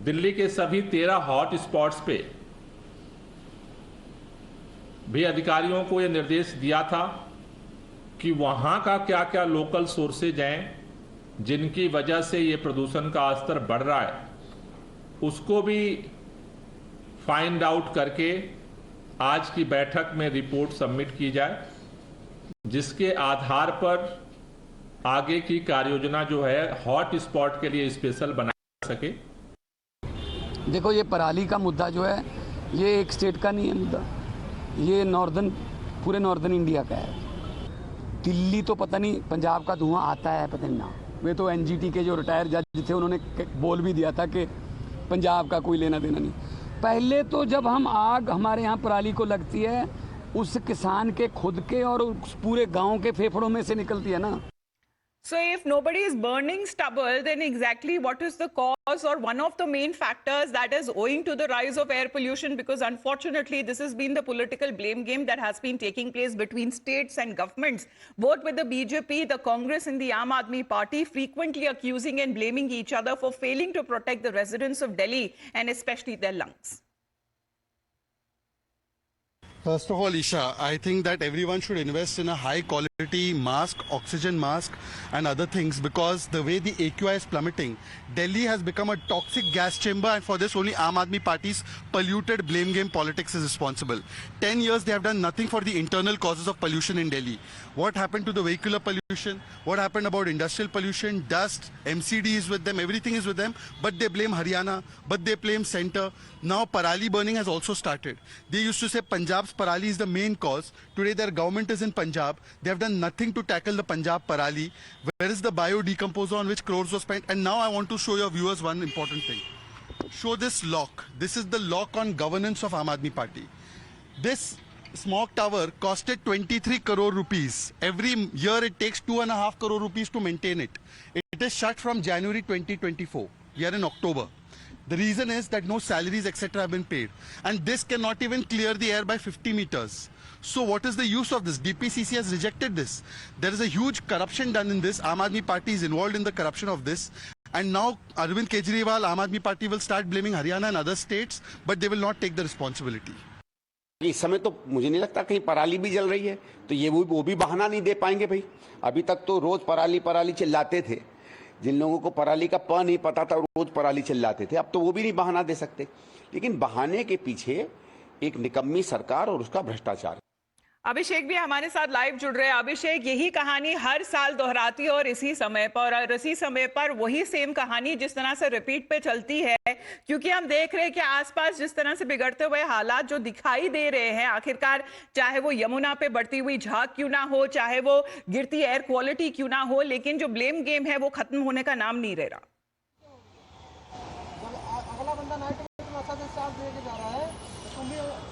दिल्ली के सभी 13 hot spots पे भी अधिकारियों को यह निर्देश दिया था कि वहां का क्या क्या लोकल सोर्सेज हैं जिनकी वजह से ये प्रदूषण का स्तर बढ़ रहा है, उसको भी फाइंड आउट करके आज की बैठक में रिपोर्ट सबमिट की जाए, जिसके आधार पर आगे की कार्ययोजना जो है हॉट स्पॉट के लिए स्पेशल बनाई जा सके। देखो, ये पराली का मुद्दा जो है ये एक स्टेट का नहीं है मुद्दा, ये पूरे नॉर्दर्न इंडिया का है। दिल्ली तो पता नहीं, पंजाब का धुआं आता है पता नहीं ना। वे तो एनजीटी के जो रिटायर जज थे उन्होंने बोल भी दिया था कि पंजाब का कोई लेना देना नहीं। पहले तो जब आग हमारे यहाँ पराली को लगती है, उस किसान के खुद के और उस पूरे गांव के फेफड़ों में से निकलती है ना। So if nobody is burning stubble, then exactly what is the cause or one of the main factors that is owing to the rise of air pollution? Because unfortunately, this has been the political blame game that has been taking place between states and governments, both with the BJP, the Congress and the Aam Aadmi Party, frequently accusing and blaming each other for failing to protect the residents of Delhi and especially their lungs. First of all, Isha, I think that everyone should invest in a high quality mask, oxygen mask and other things, because the way the AQI is plummeting, Delhi has become a toxic gas chamber, and for this only Aam Aadmi Party's polluted blame game politics is responsible. 10 years they have done nothing for the internal causes of pollution in Delhi. What happened to the vehicular pollution? What happened about industrial pollution? Dust, MCD is with them, everything is with them, but they blame Haryana, but they blame center. Now Parali burning has also started. They used to say Punjab's Parali is the main cause. Today their government is in Punjab. They have done nothing to tackle the Punjab Parali. Where is the biodecomposer on which crores were spent? And now I want to show your viewers one important thing. Show this lock. This is the lock on governance of Aam Aadmi Party. This smog tower costed 23 crore rupees. Every year it takes 2.5 crore rupees to maintain it. It is shut from January 2024. We are in October. The reason is that no salaries etc. have been paid, and this cannot even clear the air by 50 meters. So what is the use of this? DPCC has rejected this. There is a huge corruption done in this. Aam Aadmi Party is involved in the corruption of this. And now Arvind Kejriwal, Aam Aadmi Party will start blaming Haryana and other states, but they will not take the responsibility. इस समय तो मुझे नहीं लगता कहीं पराली भी जल रही है, तो ये वो भी बहाना नहीं दे पाएंगे भाई। अभी तक तो रोज पराली पराली चिल्लाते थे, जिन लोगों को पराली का प नहीं पता था रोज पराली चिल्लाते थे, अब तो वो भी नहीं बहाना दे सकते। लेकिन बहाने के पीछे एक निकम्मी सरकार और उसका भ्रष्टाचार। अभिषेक भी हमारे साथ लाइव जुड़ रहे हैं। अभिषेक, यही कहानी हर साल दोहराती है और इसी समय पर वही सेम कहानी जिस तरह से रिपीट पे चलती है, क्योंकि हम देख रहे हैं कि आसपास जिस तरह से बिगड़ते हुए हालात जो दिखाई दे रहे हैं, आखिरकार चाहे वो यमुना पे बढ़ती हुई झाग क्यों ना हो, चाहे वो गिरती एयर क्वालिटी क्यों ना हो, लेकिन जो ब्लेम गेम है वो खत्म होने का नाम नहीं ले रहा।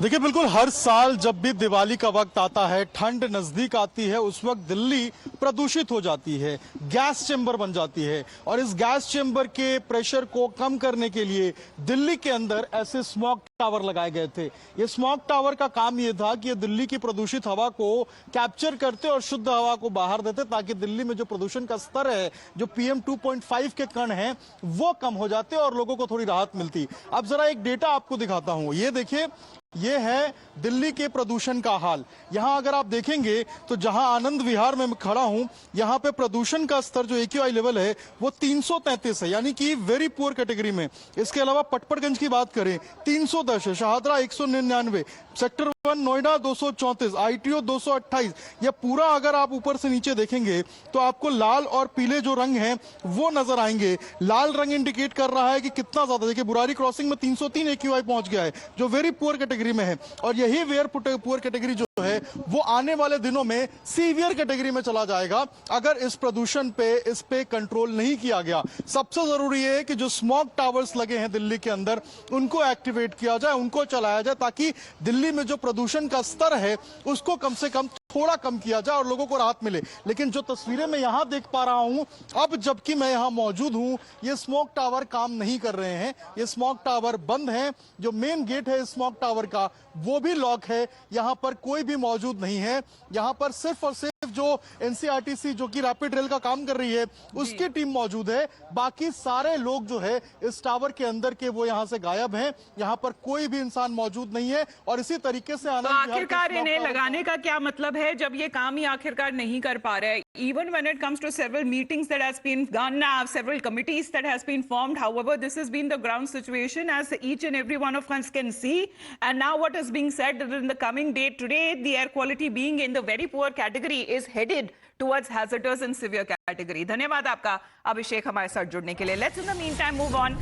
देखिए, बिल्कुल हर साल जब भी दिवाली का वक्त आता है, ठंड नजदीक आती है, उस वक्त दिल्ली प्रदूषित हो जाती है, गैस चेंबर बन जाती है। और इस गैस चेंबर के प्रेशर को कम करने के लिए दिल्ली के अंदर ऐसे स्मॉग टावर लगाए गए थे। ये स्मॉग टावर का काम ये था कि ये दिल्ली की प्रदूषित हवा को कैप्चर करते और शुद्ध हवा को बाहर देते, ताकि दिल्ली में जो प्रदूषण का स्तर है, जो PM 2.5 के कण हैं, वो कम हो जाते और लोगों को थोड़ी राहत मिलती। अब जरा एक डेटा आपको दिखाता हूं। ये देखिए, ये है दिल्ली के प्रदूषण का हाल। यहां अगर आप देखेंगे तो जहां आनंद विहार में खड़ा हूं, यहां पे प्रदूषण का स्तर जो AQI लेवल है वो 333 है, यानी कि वेरी पुअर कैटेगरी में। इसके अलावा पटपड़गंज की बात करें 310 है, शाहदरा 199, सेक्टर 1 नोएडा 234, ITO 228। यह पूरा अगर आप ऊपर से नीचे देखेंगे तो आपको लाल और पीले जो रंग हैं वो नजर आएंगे। लाल रंग इंडिकेट कर रहा है कि कितना ज्यादा। देखिए, बुरारी क्रॉसिंग में 303 AQI पहुंच गया है, जो वेरी पुअर कैटेगरी में है। और यही वेयर पुअर कैटेगरी जो है वो आने वाले दिनों में सीवियर कैटेगरी में चला जाएगा अगर इस प्रदूषण पे इस पे कंट्रोल नहीं किया गया। सबसे जरूरी है कि जो स्मॉग टावर्स लगे हैं दिल्ली के अंदर, उनको एक्टिवेट किया जाए, उनको चलाया जाए, ताकि दिल्ली में जो प्रदूषण का स्तर है उसको कम से कम थोड़ा कम किया जाए और लोगों को राहत मिले। लेकिन जो तस्वीरें मैं यहां देख पा रहा हूं, अब जबकि मैं यहां मौजूद हूं, ये स्मॉग टावर काम नहीं कर रहे हैं। ये स्मॉग टावर बंद हैं। जो मेन गेट है स्मॉग टावर का वो भी लॉक है। यहां पर कोई भी मौजूद नहीं है। यहां पर सिर्फ और सिर्फ जो एनसीआरटीसी जो कि रैपिड रेल का काम कर रही है उसकी टीम मौजूद है। बाकी सारे लोग जो है इस टावर के अंदर के वो यहां से गायब हैं। यहां पर कोई भी इंसान मौजूद नहीं है और इसी तरीके से तो आखिरकार इन्हें लगाने का क्या मतलब है जब ये काम ही आखिरकार नहीं कर पा रहे? Even when it comes to several meetings that has been done now, several committees that has been formed, however, this has been the ground situation as each and every one of us can see. And now what is being said that in the coming day today, the air quality being in the very poor category is headed towards hazardous and severe category. धन्यवाद आपका अभिषेक हमारे साथ जुड़ने के लिए. Let's in the meantime move on.